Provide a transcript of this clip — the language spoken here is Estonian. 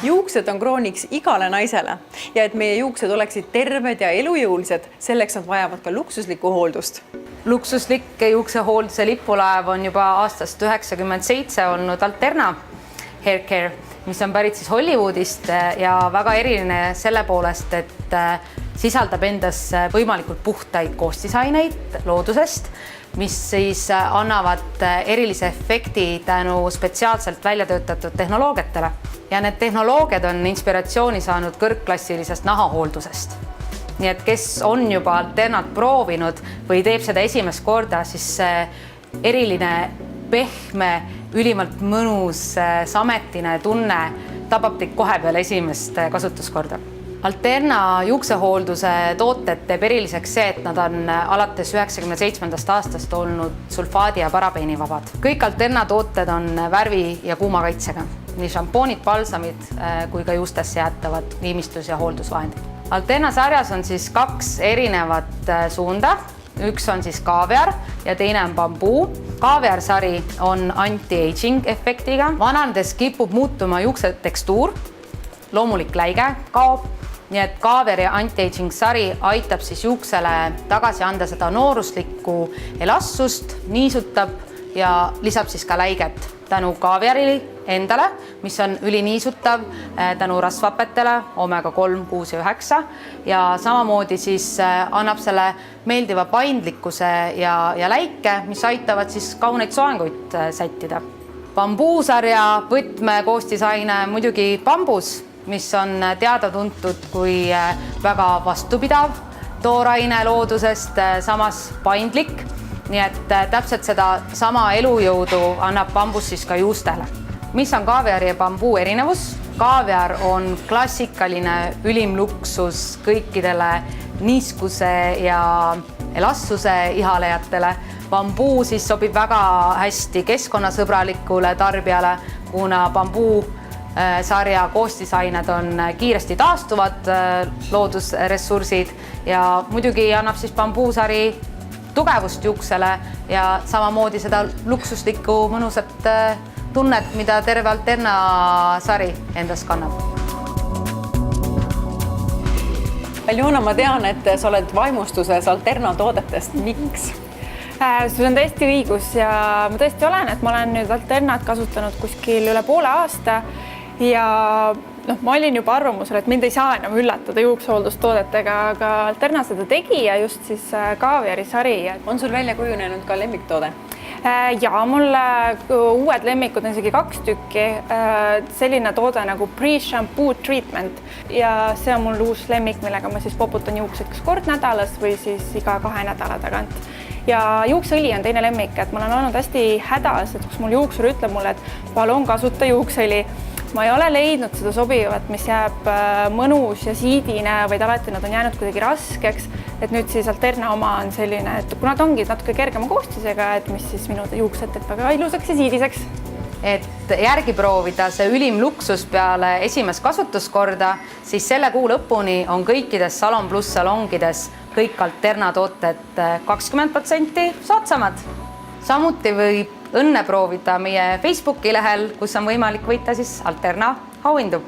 Juuksed on krooniks igale naisele ja et meie juuksed oleksid terved ja elujõulised, selleks nad vajavad ka luksuslikku hooldust. Luksuslik juuksehoolduse lipulaev on juba aastast 1997 olnud Alterna Haircare, mis on pärit siis Hollywoodist ja väga eriline selle poolest, et sisaldab endas võimalikult puhtaid koostisaineid loodusest, mis siis annavad erilise efekti tänu spetsiaalselt välja töötatud tehnoloogiatele. Ja need tehnoloogiad on inspiratsiooni saanud kõrgklassilisest nahahooldusest. Nii et kes on juba Alternat proovinud või teeb seda esimest korda, siis see eriline, pehme, ülimalt mõnus, sametine tunne tabab teid kohe peale esimest kasutuskorda. Alterna juuksehoolduse tooted teeb eriliseks see, et nad on alates 97. aastast olnud sulfaadi- ja parabeenivabad. Kõik Alterna tooted on värvi- ja kuumakaitsega, nii šampoonid, balsamid kui ka juustesse jäetavad viimistlus- ja hooldusvahendid. Alterna sarjas on siis 2 erinevat suunda. Üks on siis kaaviar ja teine on bambuu. Kaaviar sari on anti-aging efektiga. Vananedes kipub muutuma juukse tekstuur, loomulik läige kaob. Nii et kaaviar ja anti-aging sari aitab siis juuksele tagasi anda seda nooruslikku elastsust, niisutab ja lisab siis ka läiget tänu kaaviari endale, mis on üliniisutav tänu rasvhapetele omega 3, 6 ja 9 ja samamoodi siis annab selle meeldiva paindlikkuse ja läike, mis aitavad siis kauneid soenguid sättida. Bambuusarja võtmekoostisaine muidugi bambus, mis on teada-tuntud kui väga vastupidav tooraine loodusest, samas paindlik. Nii et täpselt seda sama elujõudu annab bambus siis ka juustele. Mis on kaaviari ja bambuu erinevus? Kaaviar on klassikaline ülimluksus kõikidele niiskuse ja elastsuse ihalejatele. Bambuu siis sobib väga hästi keskkonnasõbralikule tarbijale, kuna bambuu sarja koostisained on kiiresti taastuvad loodusressursid ja muidugi annab siis bambuusari tugevust juuksele ja samamoodi seda luksuslikku mõnusat tunnet, mida terve Alterna sari endas kannab. Aljona, ma tean, et sa oled vaimustuses Alterna toodetest. Miks? Sul on tõesti õigus ja ma tõesti olen, et ma olen nüüd Alternat kasutanud kuskil üle poole aasta ja ma olin juba arvamusel, et mind ei saa enam üllatada juuksehooldustoodetega, aga Alterna seda tegi ja just siis kaaviari sari. On sul välja kujunenud ka lemmiktoode? Ja mul uued lemmikud on isegi 2 tükki. Selline toode nagu pre-shampoo treatment ja see on mul uus lemmik, millega ma siis poputan juuksed kas kord nädalas või siis iga 2 nädala tagant. Ja juukseõli on teine lemmik, et ma olen olnud hästi hädas, et kus mul juuksur ütleb mulle, et palun kasuta juukseõli. Ma ei ole leidnud seda sobivat, mis jääb mõnus ja siidine, vaid alati nad on jäänud kuidagi raskeks. Et nüüd siis Alterna oma on selline, et kuna ta ongi natuke kergema koostisega, et mis siis minu juuksed teeb väga ilusaks ja siidiseks. Et järgi proovida see ülim luksus peale esimest kasutuskorda, siis selle kuu lõpuni on kõikides Salon Plus salongides kõik Alterna tooted 20% soodsamad. Samuti võib õnne proovida meie Facebooki lehel, kus on võimalik võita siis Alterna auhindu.